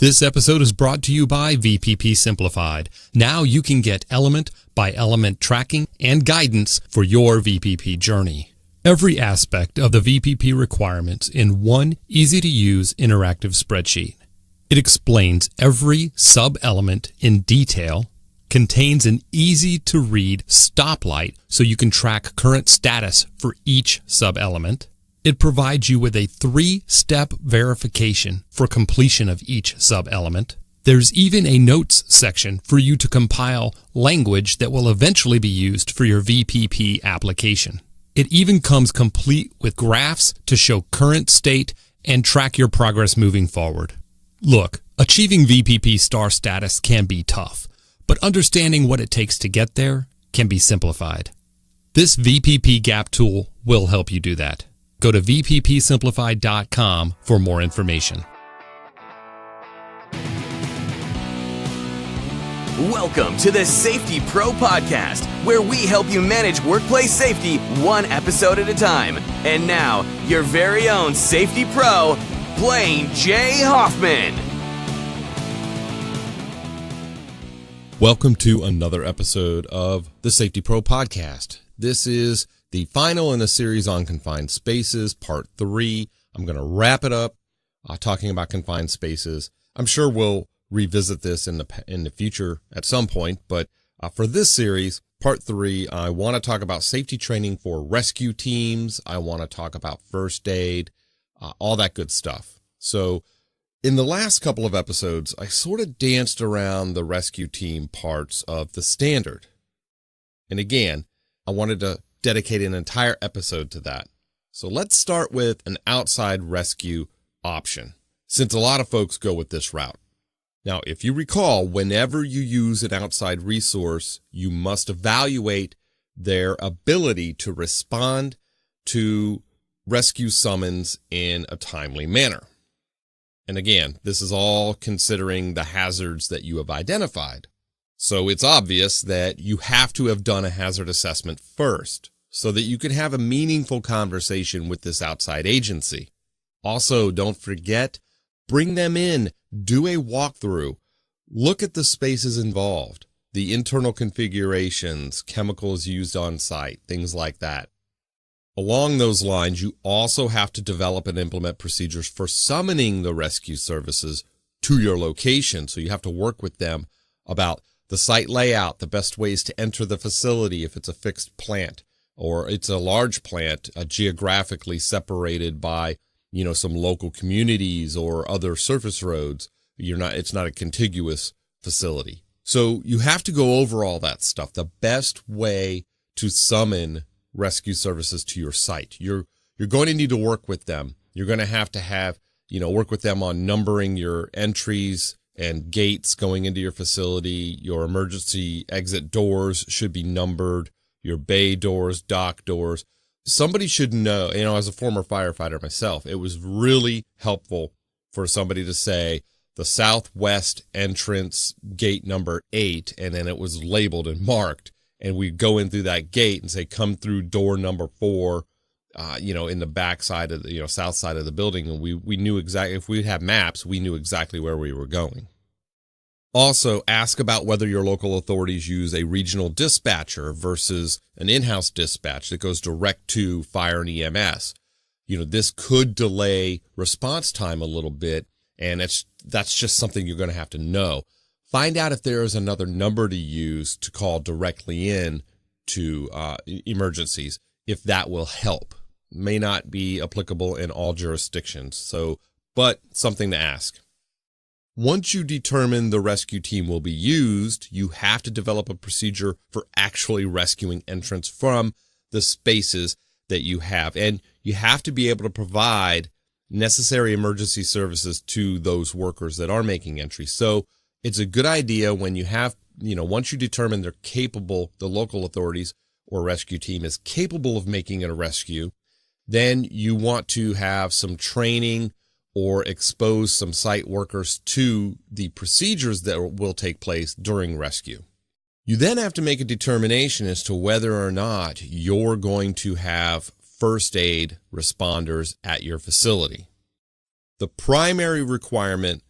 This episode is brought to you by VPP Simplified. Now you can get element by element tracking and guidance for your VPP journey. Every aspect of the VPP requirements in one easy-to-use interactive spreadsheet. It explains every sub-element in detail, contains an easy-to-read stoplight so you can track current status for each sub-element. It provides you with a 3-step verification for completion of each sub-element. There's even a notes section for you to compile language that will eventually be used for your VPP application. It even comes complete with graphs to show current state and track your progress moving forward. Look, achieving VPP star status can be tough, but understanding what it takes to get there can be simplified. This VPP Gap tool will help you do that. Go to vppsimplified.com for more information. Welcome to the Safety Pro Podcast, where we help you manage workplace safety one episode at a time. And now, your very own Safety Pro, Blaine J. Hoffman. Welcome to another episode of the Safety Pro Podcast. This is the final in a series on confined spaces, part 3. I'm going to wrap it up talking about confined spaces. I'm sure we'll revisit this in the future at some point, but for this series, part 3, I want to talk about safety training for rescue teams. I want to talk about first aid, all that good stuff. So in the last couple of episodes, I sort of danced around the rescue team parts of the standard. And again, I wanted to dedicate an entire episode to that. So let's start with an outside rescue option, since a lot of folks go with this route. Now, if you recall, whenever you use an outside resource, you must evaluate their ability to respond to rescue summons in a timely manner. And again, this is all considering the hazards that you have identified. So it's obvious that you have to have done a hazard assessment first so that you can have a meaningful conversation with this outside agency. Also, don't forget, bring them in, do a walkthrough, look at the spaces involved, the internal configurations, chemicals used on site, things like that. Along those lines, you also have to develop and implement procedures for summoning the rescue services to your location. So you have to work with them about the site layout, the best ways to enter the facility if it's a fixed plant or it's a large plant, geographically separated by, some local communities or other surface roads. It's not a contiguous facility. So you have to go over all that stuff. The best way to summon rescue services to your site. You're going to need to work with them. You're going to have, work with them on numbering your entries and gates going into your facility. Your emergency exit doors should be numbered. Your bay doors, dock doors. Somebody should know, as a former firefighter myself, it was really helpful for somebody to say the southwest entrance gate number 8, and then it was labeled and marked. And we'd go in through that gate and say, come through door number 4, in the back side of the, south side of the building. And we knew exactly, if we had maps, we knew exactly where we were going. Also, ask about whether your local authorities use a regional dispatcher versus an in-house dispatch that goes direct to fire and EMS. This could delay response time a little bit, and that's just something you're going to have to know. Find out if there is another number to use to call directly in to emergencies, if that will help. May not be applicable in all jurisdictions, but something to ask. Once you determine the rescue team will be used, you have to develop a procedure for actually rescuing entrants from the spaces that you have. And you have to be able to provide necessary emergency services to those workers that are making entries. So it's a good idea when you have, once you determine they're capable, the local authorities or rescue team is capable of making a rescue, then you want to have some training or expose some site workers to the procedures that will take place during rescue. You then have to make a determination as to whether or not you're going to have first aid responders at your facility. The primary requirement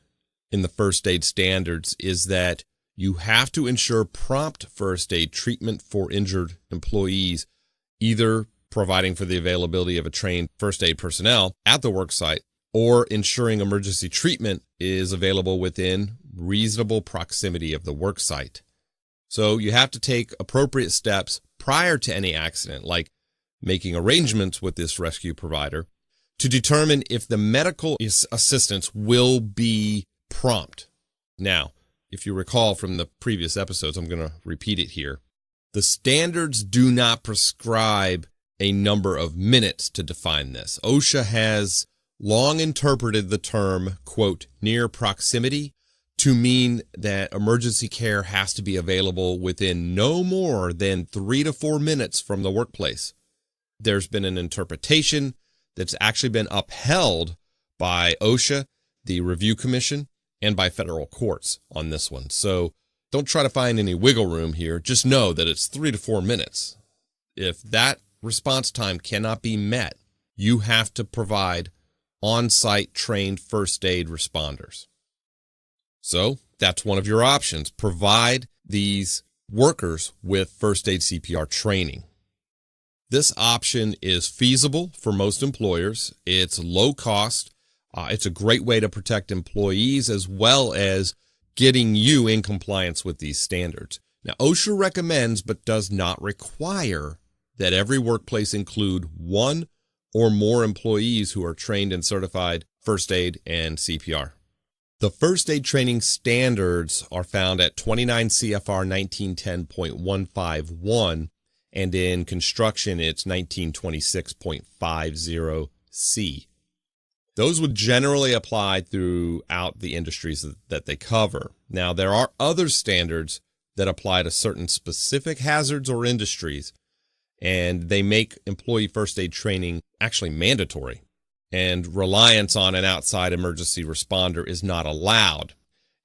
in the first aid standards is that you have to ensure prompt first aid treatment for injured employees, either providing for the availability of a trained first aid personnel at the work site or ensuring emergency treatment is available within reasonable proximity of the work site. So you have to take appropriate steps prior to any accident, like making arrangements with this rescue provider to determine if the medical assistance will be prompt. Now, if you recall from the previous episodes, I'm going to repeat it here. The standards do not prescribe a number of minutes to define this. OSHA has long interpreted the term, quote, near proximity to mean that emergency care has to be available within no more than 3 to 4 minutes from the workplace. There's been an interpretation that's actually been upheld by OSHA, the Review Commission, and by federal courts on this one. So don't try to find any wiggle room here. Just know that it's 3 to 4 minutes. If that response time cannot be met, you have to provide on-site trained first aid responders. So that's one of your options. Provide these workers with first aid CPR training. This option is feasible for most employers. It's low cost. It's a great way to protect employees as well as getting you in compliance with these standards. Now, OSHA recommends but does not require that every workplace include one or more employees who are trained and certified first aid and CPR. The first aid training standards are found at 29 CFR 1910.151, and in construction it's 1926.50C. Those would generally apply throughout the industries that they cover. Now, there are other standards that apply to certain specific hazards or industries, and they make employee first aid training actually mandatory, and reliance on an outside emergency responder is not allowed.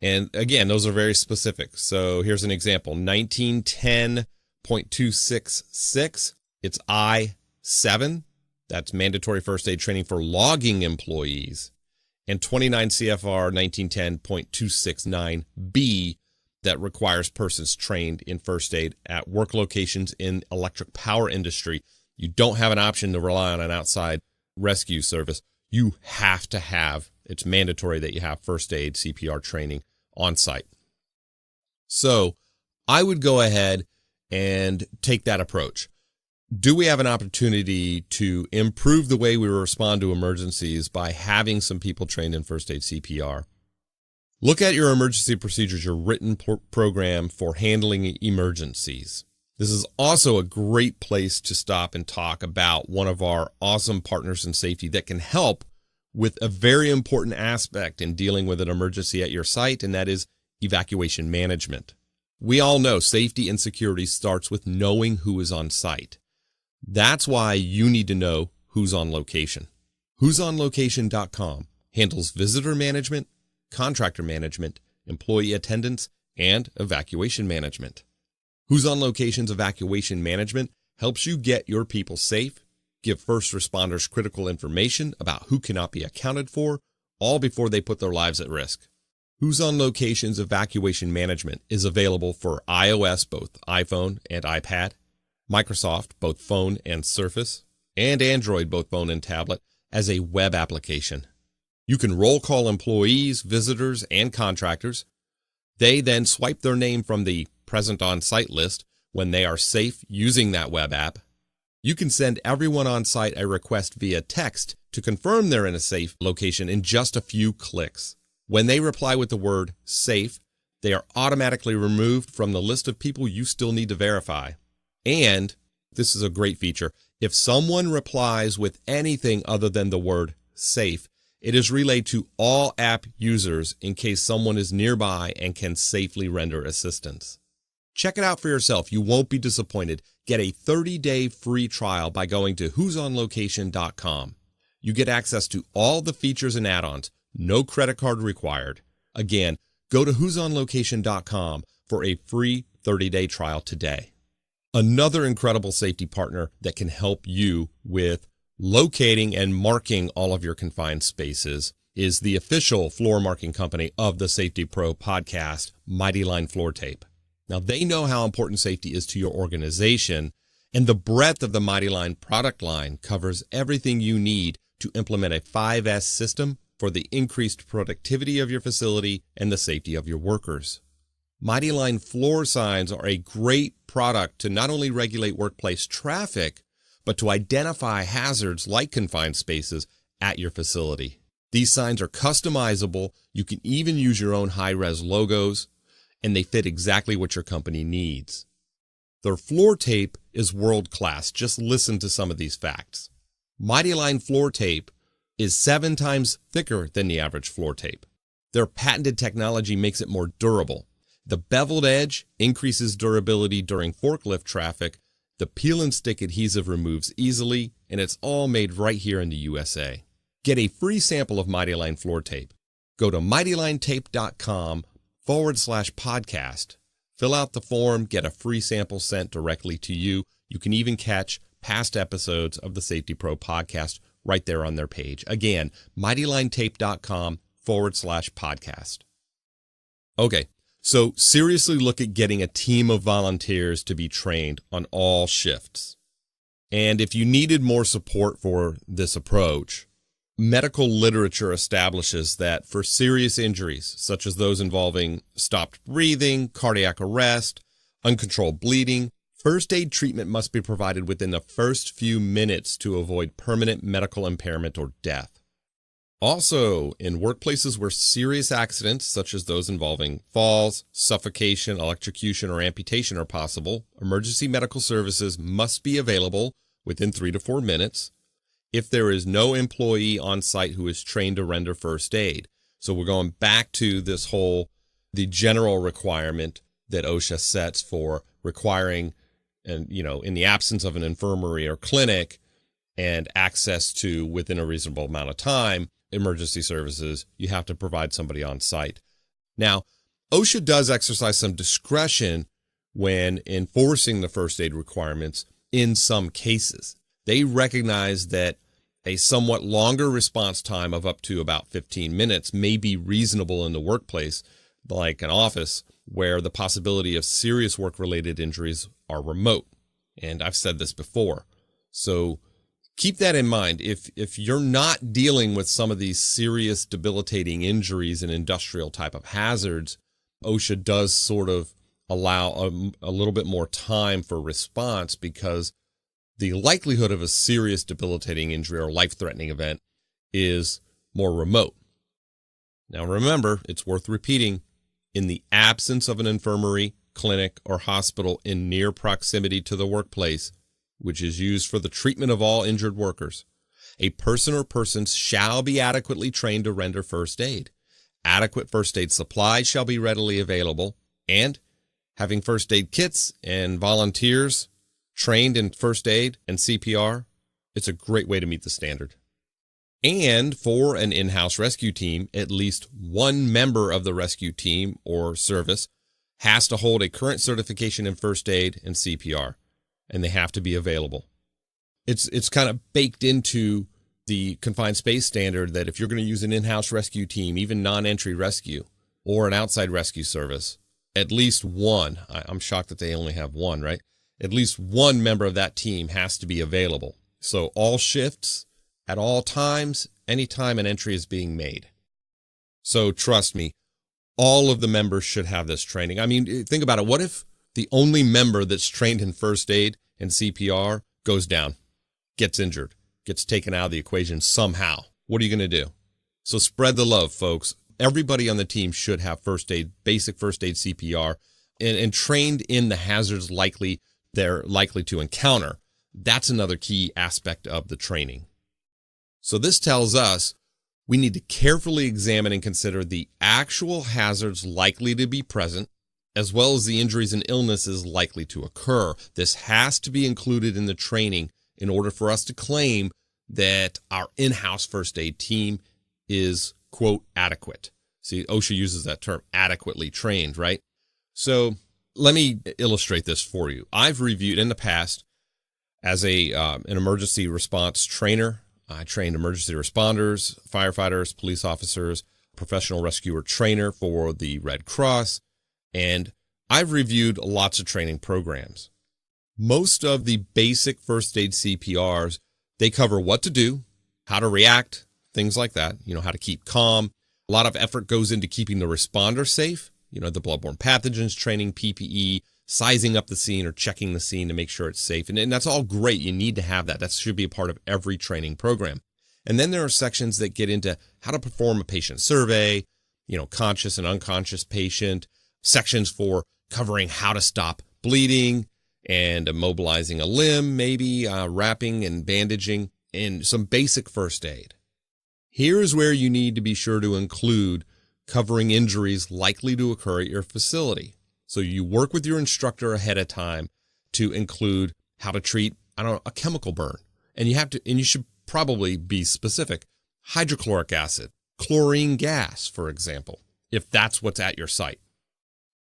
And again, those are very specific. So here's an example, 1910.266, it's I-7. That's mandatory first aid training for logging employees, and 29 CFR 1910.269B that requires persons trained in first aid at work locations in electric power industry. You don't have an option to rely on an outside rescue service. You have to have, it's mandatory that you have first aid CPR training on site. So I would go ahead and take that approach. Do we have an opportunity to improve the way we respond to emergencies by having some people trained in first aid CPR? Look at your emergency procedures, your written program for handling emergencies. This is also a great place to stop and talk about one of our awesome partners in safety that can help with a very important aspect in dealing with an emergency at your site, and that is evacuation management. We all know safety and security starts with knowing who is on site. That's why you need to know who's on location. Who'sonlocation.com handles visitor management, contractor management, employee attendance, and evacuation management. Who's on Location's evacuation management helps you get your people safe, give first responders critical information about who cannot be accounted for, all before they put their lives at risk. Who's on Location's evacuation management is available for iOS, both iPhone and iPad, Microsoft, both phone and Surface, and Android, both phone and tablet, as a web application. You can roll call employees, visitors, and contractors. They then swipe their name from the present on-site list when they are safe using that web app. You can send everyone on site a request via text to confirm they're in a safe location in just a few clicks. When they reply with the word safe, they are automatically removed from the list of people you still need to verify. And this is a great feature. If someone replies with anything other than the word safe, it is relayed to all app users in case someone is nearby and can safely render assistance. Check it out for yourself. You won't be disappointed. Get a 30-day free trial by going to who'sonlocation.com. You get access to all the features and add-ons. No credit card required. Again, go to who'sonlocation.com for a free 30-day trial today. Another incredible safety partner that can help you with locating and marking all of your confined spaces is the official floor marking company of the Safety Pro podcast, Mighty Line Floor Tape. Now, they know how important safety is to your organization, and the breadth of the Mighty Line product line covers everything you need to implement a 5S system for the increased productivity of your facility and the safety of your workers. Mighty Line floor signs are a great product to not only regulate workplace traffic, but to identify hazards like confined spaces at your facility. These signs are customizable. You can even use your own high-res logos, and they fit exactly what your company needs. Their floor tape is world-class. Just listen to some of these facts. Mighty Line floor tape is 7 times thicker than the average floor tape. Their patented technology makes it more durable. The beveled edge increases durability during forklift traffic. The peel and stick adhesive removes easily, and it's all made right here in the USA. Get a free sample of Mighty Line floor tape. Go to mightylinetape.com/podcast. Fill out the form, get a free sample sent directly to you. You can even catch past episodes of the Safety Pro podcast right there on their page. Again, mightylinetape.com/podcast. Okay, so seriously look at getting a team of volunteers to be trained on all shifts. And if you needed more support for this approach, medical literature establishes that for serious injuries, such as those involving stopped breathing, cardiac arrest, uncontrolled bleeding, first aid treatment must be provided within the first few minutes to avoid permanent medical impairment or death. Also, in workplaces where serious accidents, such as those involving falls, suffocation, electrocution, or amputation are possible, emergency medical services must be available within 3 to 4 minutes if there is no employee on site who is trained to render first aid. So we're going back to the general requirement that OSHA sets for requiring, and in the absence of an infirmary or clinic and access to within a reasonable amount of time, emergency services, you have to provide somebody on site. Now, OSHA does exercise some discretion when enforcing the first aid requirements in some cases. They recognize that a somewhat longer response time of up to about 15 minutes may be reasonable in the workplace, like an office, where the possibility of serious work-related injuries are remote. And I've said this before. So keep that in mind. If you're not dealing with some of these serious debilitating injuries and industrial type of hazards, OSHA does sort of allow a little bit more time for response, because the likelihood of a serious debilitating injury or life-threatening event is more remote. Now remember, it's worth repeating, in the absence of an infirmary, clinic, or hospital in near proximity to the workplace, which is used for the treatment of all injured workers, a person or persons shall be adequately trained to render first aid. Adequate first aid supplies shall be readily available, and having first aid kits and volunteers trained in first aid and CPR, it's a great way to meet the standard. And for an in-house rescue team, at least one member of the rescue team or service has to hold a current certification in first aid and CPR, and they have to be available. It's kind of baked into the confined space standard that if you're going to use an in-house rescue team, even non-entry rescue, or an outside rescue service, at least one, I'm shocked that they only have one, right? At least one member of that team has to be available. So all shifts, at all times, anytime an entry is being made. So trust me, all of the members should have this training. I mean, think about it. What if the only member that's trained in first aid and CPR goes down, gets injured, gets taken out of the equation somehow? What are you going to do? So spread the love, folks. Everybody on the team should have first aid, basic first aid CPR, and trained in the hazards they're likely to encounter. That's another key aspect of the training. So this tells us we need to carefully examine and consider the actual hazards likely to be present, as well as the injuries and illnesses likely to occur. This has to be included in the training in order for us to claim that our in-house first aid team is, quote, adequate. See, OSHA uses that term, adequately trained, right? So let me illustrate this for you. I've reviewed in the past as an emergency response trainer. I trained emergency responders, firefighters, police officers, professional rescuer trainer for the Red Cross, and I've reviewed lots of training programs. Most of the basic first aid CPRs, they cover what to do, how to react, things like that, how to keep calm. A lot of effort goes into keeping the responder safe, the bloodborne pathogens training, PPE, sizing up the scene or checking the scene to make sure it's safe. And that's all great. You need to have that. That should be a part of every training program. And then there are sections that get into how to perform a patient survey, conscious and unconscious patient, sections for covering how to stop bleeding and immobilizing a limb, maybe wrapping and bandaging, and some basic first aid. Here's where you need to be sure to include covering injuries likely to occur at your facility. So you work with your instructor ahead of time to include how to treat, a chemical burn. And you should probably be specific. Hydrochloric acid, chlorine gas, for example, if that's what's at your site.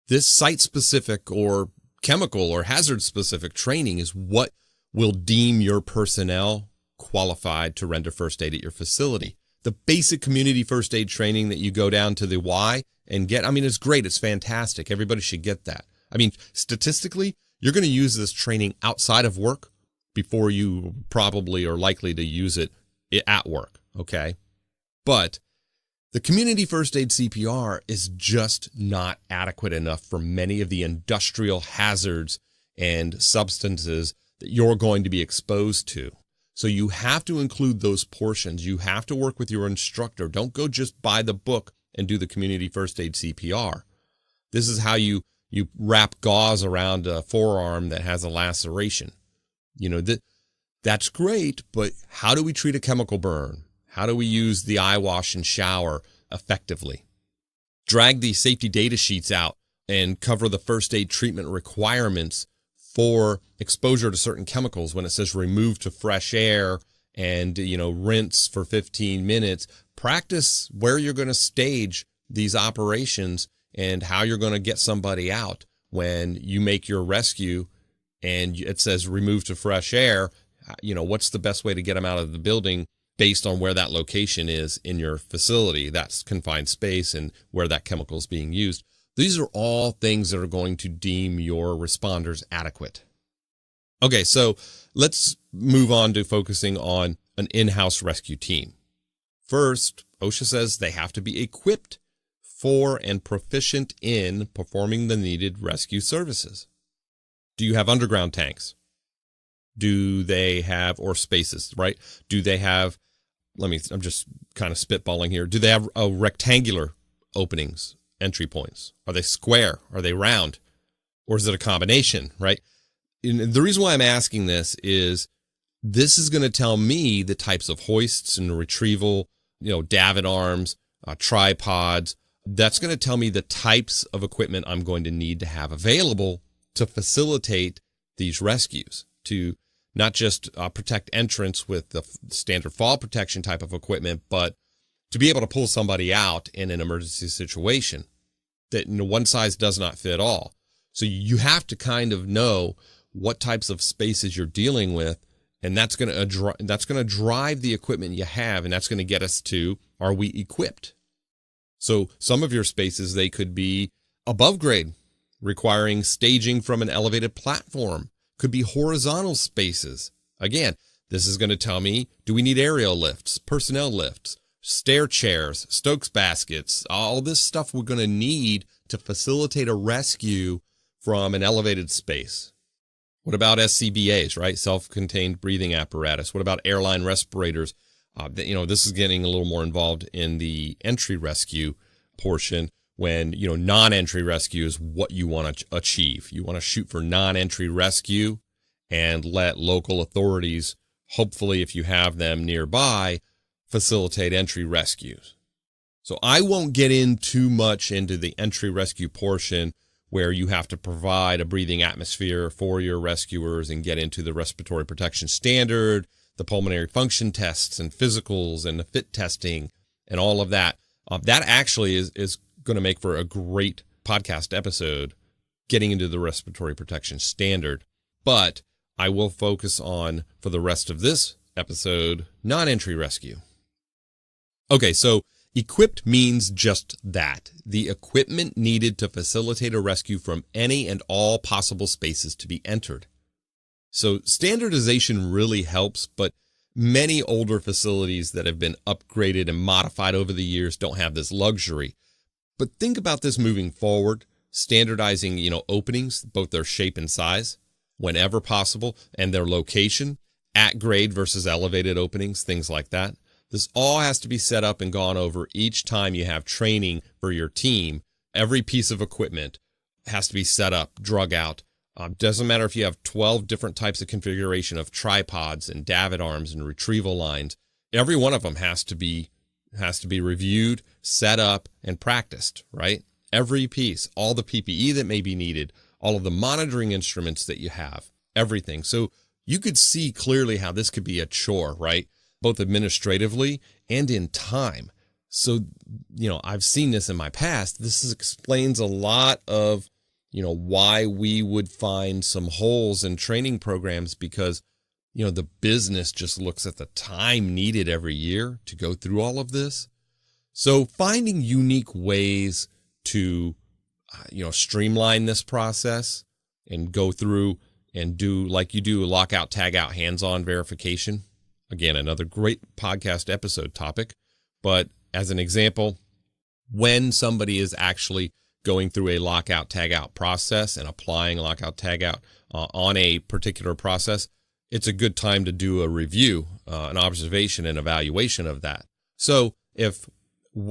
This site-specific or chemical or hazard-specific training is what will deem your personnel qualified to render first aid at your facility. The basic community first aid training that you go down to the Y and get, it's great. It's fantastic. Everybody should get that. Statistically, you're going to use this training outside of work before you probably are likely to use it at work, okay? But the community first aid CPR is just not adequate enough for many of the industrial hazards and substances that you're going to be exposed to. So you have to include those portions. You have to work with your instructor. Don't go just by the book and do the community first aid CPR. This is how you wrap gauze around a forearm that has a laceration. That's great, but how do we treat a chemical burn? How do we use the eye wash and shower effectively? Drag the safety data sheets out and cover the first aid treatment requirements for exposure to certain chemicals when it says remove to fresh air and, rinse for 15 minutes. Practice where you're going to stage these operations and how you're going to get somebody out when you make your rescue and it says remove to fresh air. What's the best way to get them out of the building based on where that location is in your facility? That's confined space and where that chemical is being used. These are all things that are going to deem your responders adequate. Okay, so let's move on to focusing on an in-house rescue team. First, OSHA says they have to be equipped for and proficient in performing the needed rescue services. Do you have underground tanks? Do they have, or spaces, right? Do they have, I'm just kind of spitballing here. Do they have rectangular openings? Entry points? Are they square? Are they round? Or is it a combination, right? And the reason why I'm asking this is going to tell me the types of hoists and retrieval, davit arms, tripods. That's going to tell me the types of equipment I'm going to need to have available to facilitate these rescues, to not just protect entrance with the standard fall protection type of equipment, but to be able to pull somebody out in an emergency situation. That one size does not fit all. So you have to kind of know what types of spaces you're dealing with, and that's going to drive the equipment you have, and that's going to get us to, are we equipped? So some of your spaces, they could be above grade, requiring staging from an elevated platform. Could be horizontal spaces. Again, this is going to tell me, do we need aerial lifts, personnel lifts, stair chairs, Stokes baskets, all this stuff we're going to need to facilitate a rescue from an elevated space. What about SCBAs, right? Self-contained breathing apparatus. What about airline respirators? This is getting a little more involved in the entry rescue portion when, non-entry rescue is what you want to achieve. You want to shoot for non-entry rescue and let local authorities, hopefully if you have them nearby, facilitate entry rescues. So I won't get in too much into the entry rescue portion where you have to provide a breathing atmosphere for your rescuers and get into the respiratory protection standard, the pulmonary function tests and physicals and the fit testing and all of that. That actually is going to make for a great podcast episode getting into the respiratory protection standard. But I will focus on, for the rest of this episode, non-entry rescue. Okay, so equipped means just that. The equipment needed to facilitate a rescue from any and all possible spaces to be entered. So standardization really helps, but many older facilities that have been upgraded and modified over the years don't have this luxury. But think about this moving forward, standardizing, openings, both their shape and size, whenever possible, and their location, at grade versus elevated openings, things like that. This all has to be set up and gone over each time you have training for your team. Every piece of equipment has to be set up, drug out. Doesn't matter if you have 12 different types of configuration of tripods and davit arms and retrieval lines. Every one of them has to be reviewed, set up, and practiced, right? Every piece, all the PPE that may be needed, all of the monitoring instruments that you have, everything. So you could see clearly how this could be a chore, right? Both administratively and in time. So, I've seen this in my past. This explains a lot of, why we would find some holes in training programs because, the business just looks at the time needed every year to go through all of this. So finding unique ways to, streamline this process and go through and do like you do lockout, tag out, hands-on verification. Again, another great podcast episode topic. But as an example, when somebody is actually going through a lockout, tag out process and applying lockout, tag out on a particular process, it's a good time to do a review, an observation and evaluation of that. So if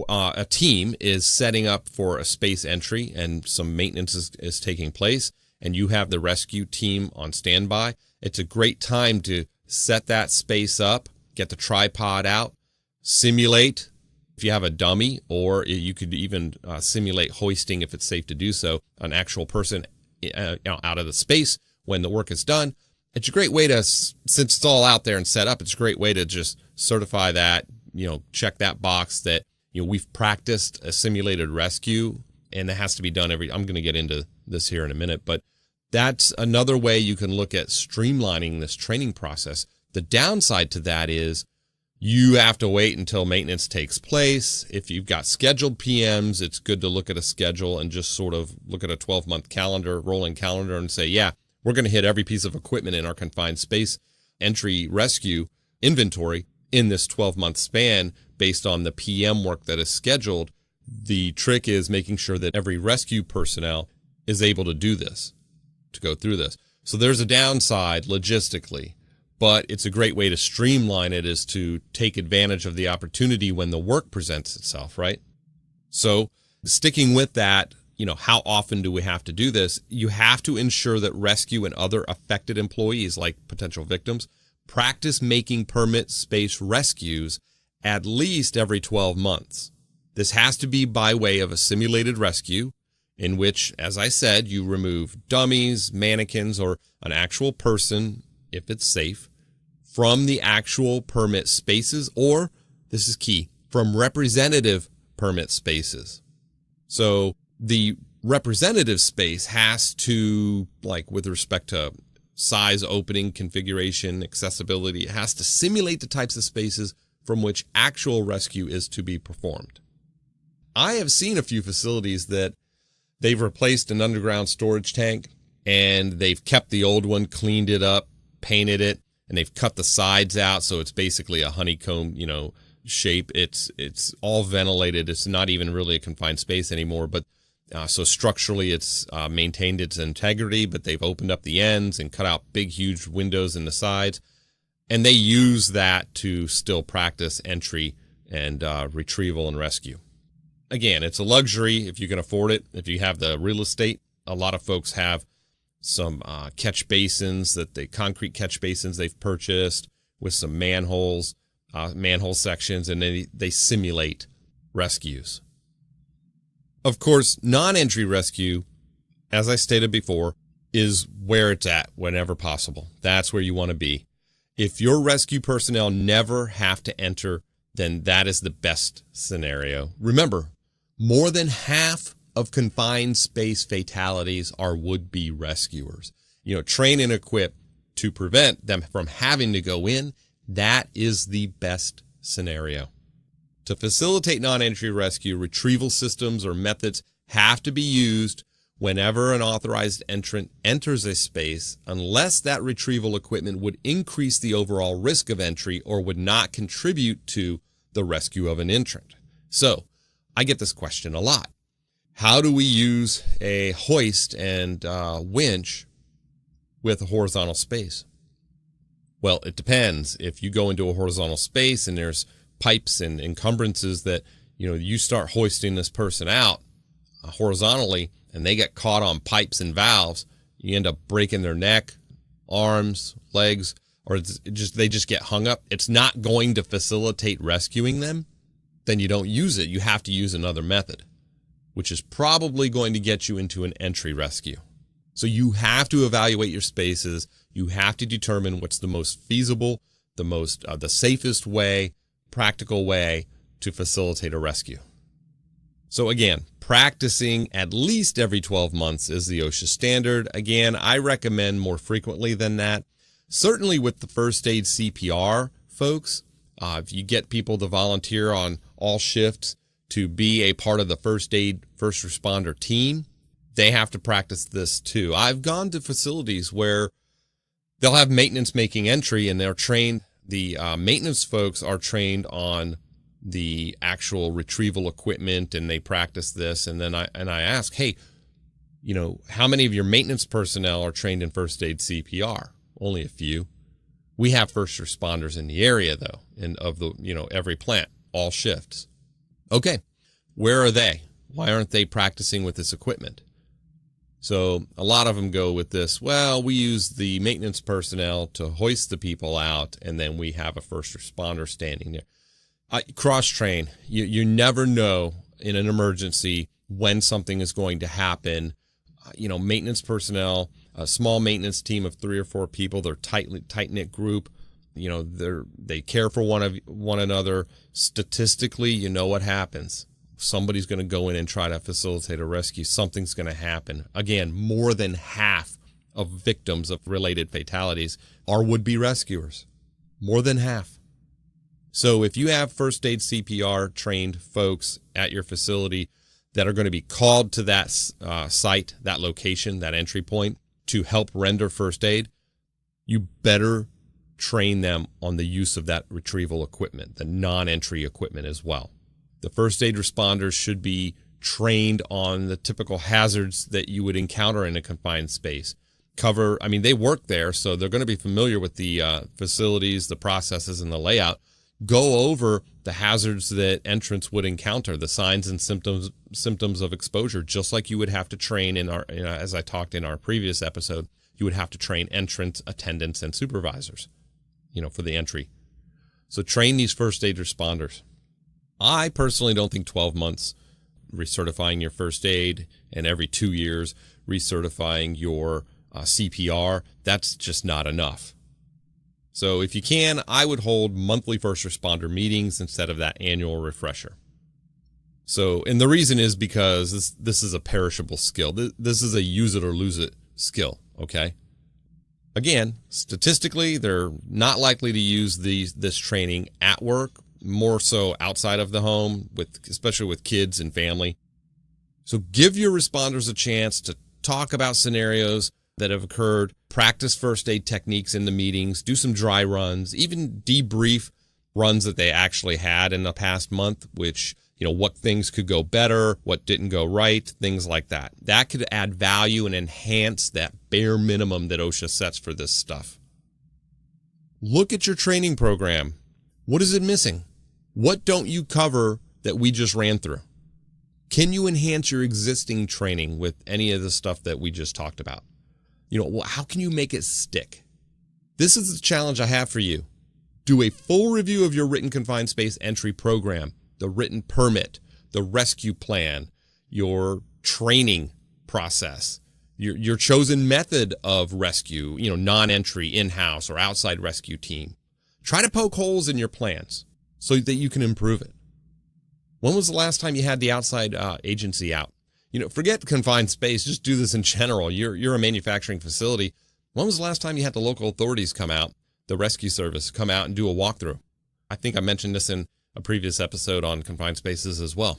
a team is setting up for a space entry and some maintenance is taking place and you have the rescue team on standby, it's a great time to set that space up, get the tripod out, simulate if you have a dummy, or you could even simulate hoisting if it's safe to do so, an actual person out of the space when the work is done. It's a great way to, since it's all out there and set up, it's a great way to just certify that, check that box that, we've practiced a simulated rescue, and that has to be done I'm going to get into this here in a minute, but that's another way you can look at streamlining this training process. The downside to that is you have to wait until maintenance takes place. If you've got scheduled PMs, it's good to look at a schedule and just sort of look at a 12-month calendar, rolling calendar, and say, yeah, we're going to hit every piece of equipment in our confined space entry rescue inventory in this 12-month span based on the PM work that is scheduled. The trick is making sure that every rescue personnel is able to do this, to go through this. So there's a downside logistically, but it's a great way to streamline it is to take advantage of the opportunity when the work presents itself, right? So sticking with that, how often do we have to do this? You have to ensure that rescue and other affected employees, like potential victims, practice making permit space rescues at least every 12 months. This has to be by way of a simulated rescue in which, as I said, you remove dummies, mannequins, or an actual person, if it's safe, from the actual permit spaces, or, this is key, from representative permit spaces. So the representative space has to, like with respect to size, opening, configuration, accessibility, it has to simulate the types of spaces from which actual rescue is to be performed. I have seen a few facilities that they've replaced an underground storage tank and they've kept the old one, cleaned it up, painted it, and they've cut the sides out so it's basically a honeycomb, shape. It's all ventilated. It's not even really a confined space anymore, but so structurally it's maintained its integrity, but they've opened up the ends and cut out big, huge windows in the sides. And they use that to still practice entry and retrieval and rescue. Again, it's a luxury if you can afford it. If you have the real estate, a lot of folks have some catch basins, concrete catch basins they've purchased with some manholes, manhole sections, and they simulate rescues. Of course, non-entry rescue, as I stated before, is where it's at whenever possible. That's where you want to be. If your rescue personnel never have to enter, then that is the best scenario. Remember, more than half of confined space fatalities are would-be rescuers. Train and equip to prevent them from having to go in That is the best scenario. To facilitate non-entry rescue, retrieval systems or methods have to be used whenever an authorized entrant enters a space, unless that retrieval equipment would increase the overall risk of entry or would not contribute to the rescue of an entrant. So, I get this question a lot. How do we use a hoist and winch with a horizontal space? Well, it depends. If you go into a horizontal space and there's pipes and encumbrances that, you start hoisting this person out horizontally and they get caught on pipes and valves, you end up breaking their neck, arms, legs, or they just get hung up. It's not going to facilitate rescuing them. Then you don't use it. You have to use another method, which is probably going to get you into an entry rescue. So you have to evaluate your spaces. You have to determine what's the most feasible, the safest way, practical way to facilitate a rescue. So again, practicing at least every 12 months is the OSHA standard. Again, I recommend more frequently than that. Certainly with the first aid CPR folks, if you get people to volunteer on all shifts to be a part of the first aid first responder team, they have to practice this too. I've gone to facilities where they'll have maintenance making entry and they're trained. The maintenance folks are trained on the actual retrieval equipment and they practice this. And then I ask, hey, how many of your maintenance personnel are trained in first aid CPR? Only a few. We have first responders in the area though, every plant, all shifts. Okay, where are they? Why aren't they practicing with this equipment? So a lot of them go with this, well, we use the maintenance personnel to hoist the people out, and then we have a first responder standing there. Cross-train. You never know in an emergency when something is going to happen. Maintenance personnel, a small maintenance team of 3 or 4 people, they're tight-knit group. They care for one another. Statistically, you know what happens. Somebody's going to go in and try to facilitate a rescue. Something's going to happen. Again, more than half of victims of related fatalities are would-be rescuers. More than half. So if you have first aid CPR trained folks at your facility that are going to be called to that site, that location, that entry point to help render first aid, you better train them on the use of that retrieval equipment, the non-entry equipment as well. The first aid responders should be trained on the typical hazards that you would encounter in a confined space. They work there, so they're going to be familiar with the facilities, the processes, and the layout. Go over the hazards that entrants would encounter, the signs and symptoms of exposure, just like you would have to train as I talked in our previous episode, you would have to train entrants, attendants, and supervisors, for the entry. So train these first aid responders. I personally don't think 12 months recertifying your first aid and every 2 years recertifying your CPR, that's just not this So if you can, I would hold monthly first responder meetings instead of that annual refresher. So, and the reason is because this is a perishable skill. This is a use it or lose it skill, okay? Again, statistically, they're not likely to use this training at work, more so outside of the home, especially with kids and family. So give your responders a chance to talk about scenarios that have occurred, practice first aid techniques in the meetings, do some dry runs, even debrief runs that they actually had in the past month, which, what things could go better, what didn't go right, things like that. That could add value and enhance that bare minimum that OSHA sets for this stuff. Look at your training program. What is it missing? What don't you cover that we just ran through? Can you enhance your existing training with any of the stuff that we just talked about? How can you make it stick? This is the challenge I have for you. Do a full review of your written confined space entry program, the written permit, the rescue plan, your training process, your chosen method of rescue, non-entry, in-house, or outside rescue team. Try to poke holes in your plans so that you can improve it. When was the last time you had the outside agency out? Forget confined space. Just do this in general. You're a manufacturing facility. When was the last time you had the local authorities come out the rescue service come out and do a walkthrough. I think I mentioned this in a previous episode on confined spaces as well.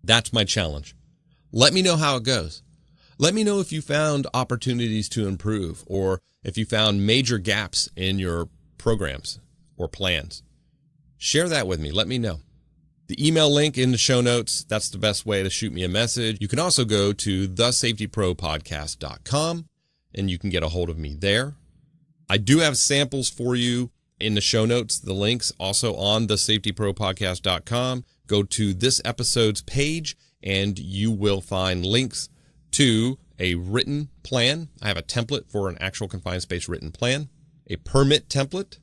That's my challenge. Let me know how it goes. Let me know if you found opportunities to improve or if you found major gaps in your programs or plans. Share that with me. Let me know. The email link in the show notes, that's the best way to shoot me a message. You can also go to thesafetypropodcast.com and you can get a hold of me there. I do have samples for you in the show notes, the links also on thesafetypropodcast.com. Go to this episode's page and you will find links to a written plan. I have a template for an actual confined space written plan, a permit template,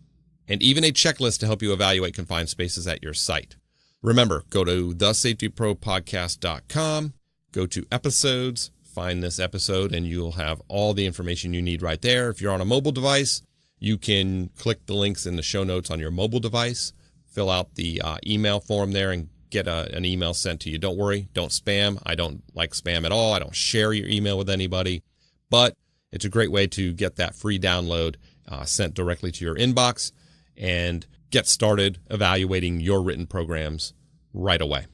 and even a checklist to help you evaluate confined spaces at your site. Remember, go to thesafetypropodcast.com, go to episodes, find this episode, and you'll have all the information you need right there. If you're on a mobile device, you can click the links in the show notes on your mobile device, fill out the email form there, and get an email sent to you. Don't worry, don't spam. I don't like spam at all. I don't share your email with anybody, but it's a great way to get that free download sent directly to your inbox and get started evaluating your written programs right away.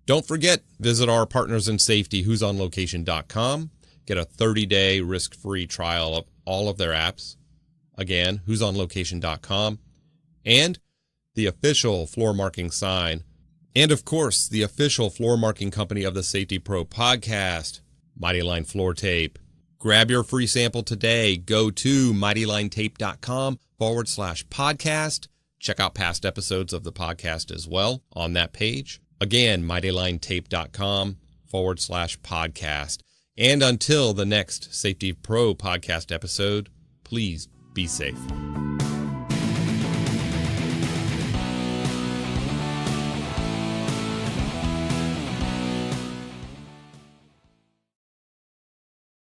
Don't forget, visit our partners in safety, who'sonlocation.com. Get a 30-day risk-free trial of all of their apps. Again, who'sonlocation.com. And the official floor marking sign. And of course, the official floor marking company of the Safety Pro podcast, Mighty Line Floor Tape. Grab your free sample today. Go to mightylinetape.com/podcast. Check out past episodes of the podcast as well on that page. Again, mightylinetape.com/podcast. And until the next Safety Pro podcast episode, please be safe.